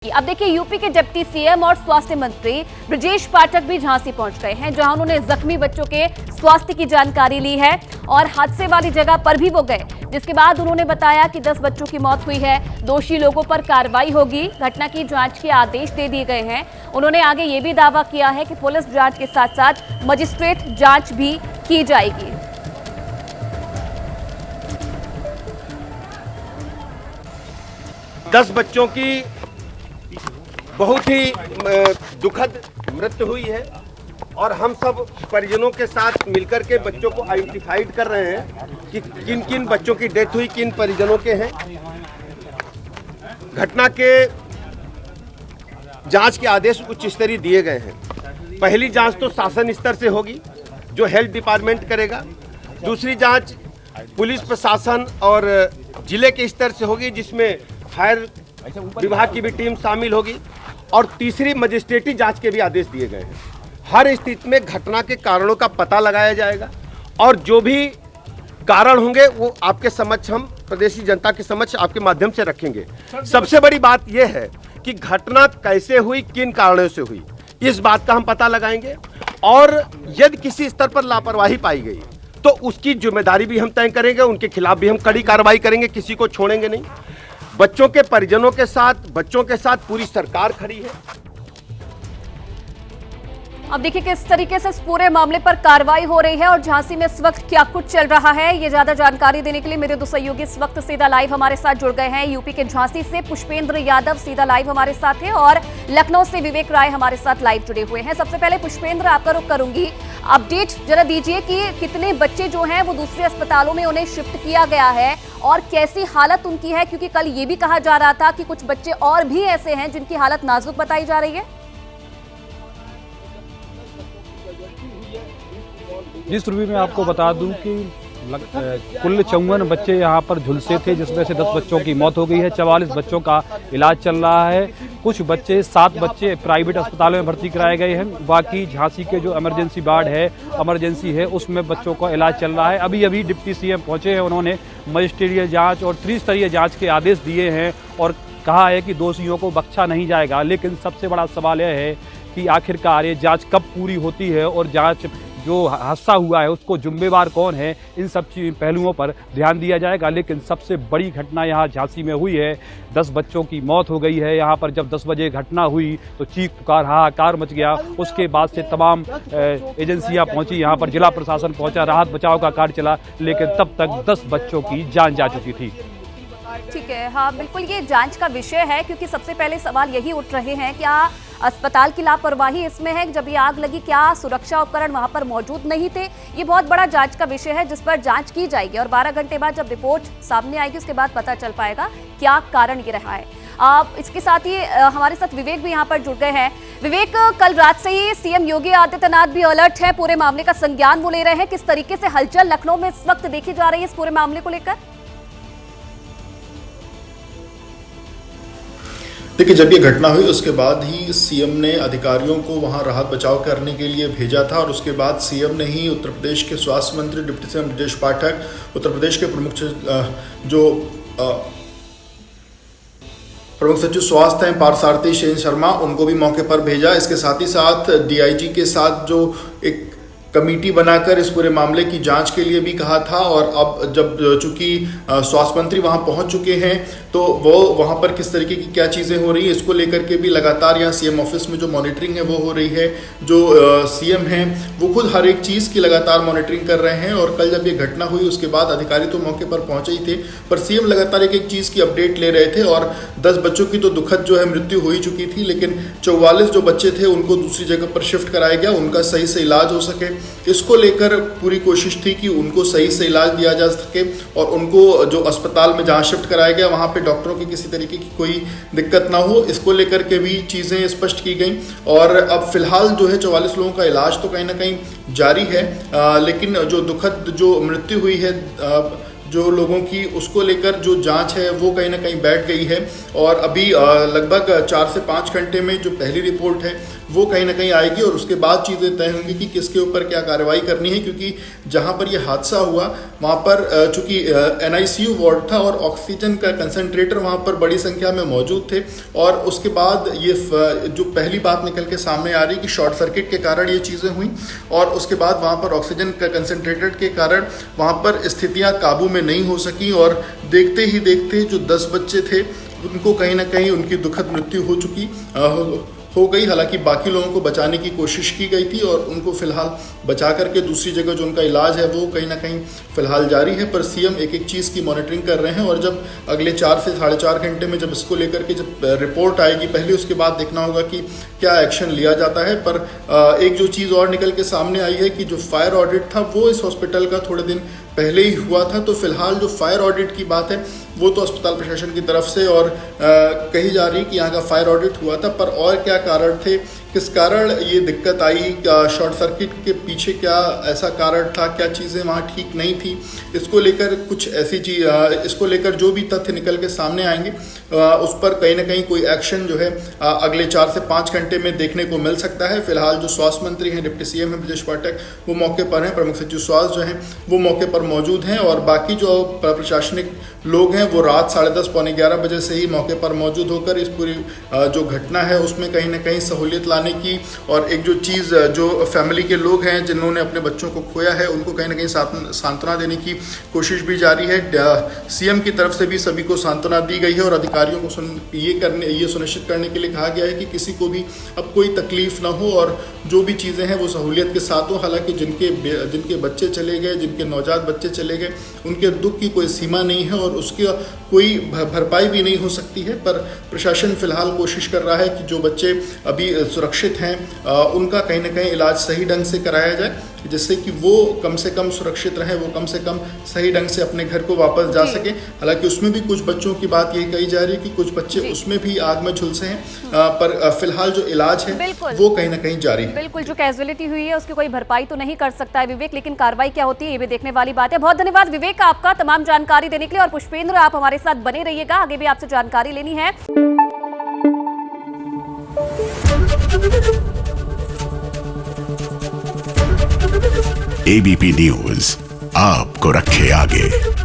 अब देखिए, यूपी के डिप्टी सीएम और स्वास्थ्य मंत्री ब्रजेश पाठक भी झांसी पहुंच गए हैं, जहां उन्होंने जख्मी बच्चों के स्वास्थ्य की जानकारी ली है और हादसे वाली जगह पर भी वो गए, जिसके बाद उन्होंने बताया कि 10 बच्चों की मौत हुई है। दोषी लोगों पर कार्रवाई होगी। घटना की जांच के आदेश दे दिए गए हैं। उन्होंने आगे ये भी दावा किया है कि पुलिस जांच के साथ साथ मजिस्ट्रेट जांच भी की जाएगी। दस बच्चों की बहुत ही दुखद मृत्यु हुई है और हम सब परिजनों के साथ मिलकर के बच्चों को आइडेंटिफाइड कर रहे हैं कि किन किन बच्चों की डेथ हुई, किन परिजनों के हैं। घटना के जांच के आदेश उच्च स्तरीय दिए गए हैं। पहली जांच तो शासन स्तर से होगी, जो हेल्थ डिपार्टमेंट करेगा। दूसरी जांच पुलिस प्रशासन और जिले के स्तर से होगी, जिसमें फायर विभाग की भी टीम शामिल होगी। और तीसरी मजिस्ट्रेटी जांच के भी आदेश दिए गए हैं। हर स्थिति में घटना के कारणों का पता लगाया जाएगा और जो भी कारण होंगे वो आपके समक्ष, हम प्रदेशी जनता के समक्ष आपके माध्यम से रखेंगे। सबसे बड़ी बात यह है कि घटना कैसे हुई, किन कारणों से हुई, इस बात का हम पता लगाएंगे और यदि किसी स्तर पर लापरवाही पाई गई तो उसकी जिम्मेदारी भी हम तय करेंगे। उनके खिलाफ भी हम कड़ी कार्रवाई करेंगे, किसी को छोड़ेंगे नहीं। बच्चों के परिजनों के साथ, बच्चों के साथ पूरी सरकार खड़ी है। अब देखिए किस तरीके से इस पूरे मामले पर कार्रवाई हो रही है और झांसी में इस वक्त क्या कुछ चल रहा है, ये ज्यादा जानकारी देने के लिए मेरे दो सहयोगी इस वक्त सीधा लाइव हमारे साथ जुड़ गए हैं। यूपी के झांसी से पुष्पेंद्र यादव सीधा लाइव हमारे साथ हैं और लखनऊ से विवेक राय हमारे साथ लाइव जुड़े हुए हैं। सबसे पहले पुष्पेंद्र, आपका रुख करूंगी, अपडेट जरा दीजिए कि कितने बच्चे जो हैं वो दूसरे अस्पतालों में उन्हें शिफ्ट किया गया है और कैसी हालत उनकी है, क्योंकि कल ये भी कहा जा रहा था कि कुछ बच्चे और भी ऐसे हैं जिनकी हालत नाजुक बताई जा रही है। जी सुरभि, मैं आपको बता दूं कि कुल 54 बच्चे यहां पर झुलसे थे, जिसमें से 10 बच्चों की मौत हो गई है। 44 बच्चों का इलाज चल रहा है। कुछ बच्चे, 7 बच्चे प्राइवेट अस्पतालों में भर्ती कराए गए हैं। बाकी झांसी के जो इमरजेंसी वार्ड है, इमरजेंसी है, उसमें बच्चों का इलाज चल रहा है। अभी अभी डिप्टी सीएम पहुंचे हैं। उन्होंने मजिस्ट्रियल जाँच और त्रिस्तरीय जाँच के आदेश दिए हैं और कहा है कि दोषियों को बख्शा नहीं जाएगा। लेकिन सबसे बड़ा सवाल यह है कि आखिरकार ये जाँच कब पूरी होती है और जाँच जो हादसा हुआ है उसको जिम्मेवार कौन है, इन सब पहलुओं पर ध्यान दिया जाएगा। लेकिन सबसे बड़ी घटना यहाँ झांसी में हुई है। 10 बच्चों की मौत हो गई है। यहाँ पर जब 10 बजे घटना हुई तो चीख पुकार, हाहाकार मच गया। उसके बाद से तमाम एजेंसियाँ पहुँची, यहाँ पर जिला प्रशासन पहुँचा, राहत बचाव का कार्य चला, लेकिन तब तक 10 बच्चों की जान जा चुकी थी। ठीक है, हाँ बिल्कुल, ये जांच का विषय है, क्योंकि सबसे पहले सवाल यही उठ रहे हैं, क्या अस्पताल की लापरवाही इसमें है? जब ये आग लगी, क्या सुरक्षा उपकरण वहां पर मौजूद नहीं थे? ये बहुत बड़ा जांच का विषय है जिस पर जांच की जाएगी और 12 घंटे बाद जब रिपोर्ट सामने आएगी उसके बाद पता चल पाएगा क्या कारण ये रहा है। इसके साथ ही हमारे साथ विवेक भी यहाँ पर जुड़ गए हैं। विवेक, कल रात से ही सीएम योगी आदित्यनाथ भी अलर्ट है, पूरे मामले का संज्ञान वो ले रहे हैं। किस तरीके से हलचल लखनऊ में इस वक्त देखी जा रही है इस पूरे मामले को लेकर? देखिए, जब ये घटना हुई उसके बाद ही सीएम ने अधिकारियों को वहां राहत बचाव करने के लिए भेजा था और उसके बाद सीएम ने ही उत्तर प्रदेश के स्वास्थ्य मंत्री डिप्टी सीएम ब्रजेश पाठक, उत्तर प्रदेश के प्रमुख सचिव स्वास्थ्य हैं पार्थसारथी शर्मा, उनको भी मौके पर भेजा। इसके साथ ही साथ डीआईजी के साथ जो एक कमेटी बनाकर इस पूरे मामले की जांच के लिए भी कहा था। और अब जब चूंकि स्वास्थ्य मंत्री वहां पहुंच चुके हैं तो वो वहां पर किस तरीके की क्या चीज़ें हो रही है इसको लेकर के भी लगातार यहाँ सीएम ऑफिस में जो मॉनिटरिंग है वो हो रही है। जो सीएम हैं वो खुद हर एक चीज़ की लगातार मॉनिटरिंग कर रहे हैं। और कल जब ये घटना हुई उसके बाद अधिकारी तो मौके पर पहुंचे ही थे, पर सीएम लगातार एक एक चीज़ की अपडेट ले रहे थे। और 10 बच्चों की तो दुखद जो है मृत्यु हो ही चुकी थी, लेकिन 44 जो बच्चे थे उनको दूसरी जगह पर शिफ्ट कराया गया, उनका सही से इलाज हो सके, इसको लेकर पूरी कोशिश थी कि उनको सही से इलाज दिया जा सके। और उनको जो अस्पताल में जहाँ शिफ्ट कराया गया वहाँ पे डॉक्टरों की किसी तरीके की कोई दिक्कत ना हो, इसको लेकर के भी चीज़ें स्पष्ट की गई। और अब फिलहाल जो है 44 लोगों का इलाज तो कहीं ना कहीं जारी है, लेकिन जो दुखद जो मृत्यु हुई है जो लोगों की, उसको लेकर जो जांच है वो कहीं ना कहीं बैठ गई है। और अभी लगभग 4 से 5 घंटे में जो पहली रिपोर्ट है वो कहीं ना कहीं आएगी और उसके बाद चीज़ें तय होंगी कि किसके ऊपर क्या कार्रवाई करनी है, क्योंकि जहां पर ये हादसा हुआ वहां पर चूंकि NICU वार्ड था और ऑक्सीजन का कंसंट्रेटर वहां पर बड़ी संख्या में मौजूद थे। और उसके बाद ये जो पहली बात निकल के सामने आ रही कि शॉर्ट सर्किट के कारण ये चीज़ें हुई और उसके बाद वहां पर ऑक्सीजन का कंसंट्रेटर के कारण वहां पर स्थितियां काबू में नहीं हो सकी और देखते ही देखते जो 10 बच्चे थे उनको कहीं ना कहीं उनकी दुखद मृत्यु हो गई। हालांकि बाकी लोगों को बचाने की कोशिश की गई थी और उनको फिलहाल बचा करके दूसरी जगह जो उनका इलाज है वो कहीं ना कहीं फिलहाल जारी है। पर CM एक एक चीज़ की मॉनिटरिंग कर रहे हैं और जब अगले 4 से 4.5 घंटे में जब इसको लेकर के जब रिपोर्ट आएगी पहले, उसके बाद देखना होगा कि क्या एक्शन लिया जाता है। पर एक जो चीज़ और निकल के सामने आई है कि जो फायर ऑडिट था वो इस हॉस्पिटल का थोड़े दिन पहले ही हुआ था। तो फिलहाल जो फायर ऑडिट की बात है वो तो अस्पताल प्रशासन की तरफ से और कही जा रही है कि यहाँ का फायर ऑडिट हुआ था, पर और क्या कारण थे, किस कारण ये दिक्कत आई, शॉर्ट सर्किट के पीछे क्या ऐसा कारण था, क्या चीज़ें वहाँ ठीक नहीं थी, इसको लेकर कुछ ऐसी चीज़, इसको लेकर जो भी तथ्य निकल के सामने आएंगे उस पर कहीं ना कहीं कोई एक्शन जो है अगले 4 से 5 घंटे में देखने को मिल सकता है। फिलहाल जो स्वास्थ्य मंत्री हैं, डिप्टी CM हैं ब्रजेश पाठक, वो मौके पर हैं, प्रमुख सचिव स्वास्थ्य जो हैं वो मौके पर मौजूद हैं और बाकी जो प्रशासनिक लोग हैं वो रात 10:30 पौने 11 बजे से ही मौके पर मौजूद होकर इस पूरी जो घटना है उसमें कहीं ना कहीं सहूलियत लाने की और एक जो चीज़ जो फैमिली के लोग हैं जिन्होंने अपने बच्चों को खोया है उनको कहीं ना कहीं सांत्वना देने की कोशिश भी जारी है। CM की तरफ से भी सभी को सांत्वना दी गई है और अधिकारियों को ये सुनिश्चित करने के लिए कहा गया है कि किसी को भी अब कोई तकलीफ ना हो और जो भी चीज़ें हैं वो सहूलियत के साथ हो। हालांकि जिनके बच्चे चले गए, जिनके नवजात बच्चे चले गए, उनके दुख की कोई सीमा नहीं है और उसकी कोई भरपाई भी नहीं हो सकती है। पर प्रशासन फिलहाल कोशिश कर रहा है कि जो बच्चे अभी सुरक्षित हैं उनका कहीं ना कहीं इलाज सही ढंग से कराया जाए, जिससे कि वो कम से कम सुरक्षित रहें, वो कम से कम सही ढंग से अपने घर को वापस जा सके। हालांकि उसमें भी कुछ बच्चों की बात यही कही जा रही है कि कुछ बच्चे उसमें भी आग में झुलसे हैं, पर फिलहाल जो इलाज है वो कहीं ना कहीं जारी है। बिल्कुल, जो कैजुअलिटी हुई है उसकी कोई भरपाई तो नहीं कर सकता है विवेक, लेकिन कार्रवाई क्या होती है ये भी देखने वाली बात है। बहुत धन्यवाद विवेक आपका तमाम जानकारी देने के लिए और पुष्पेंद्र आप हमारे साथ बने रहिएगा, आगे भी आपसे जानकारी लेनी है। ABP न्यूज़ आपको रखे आगे।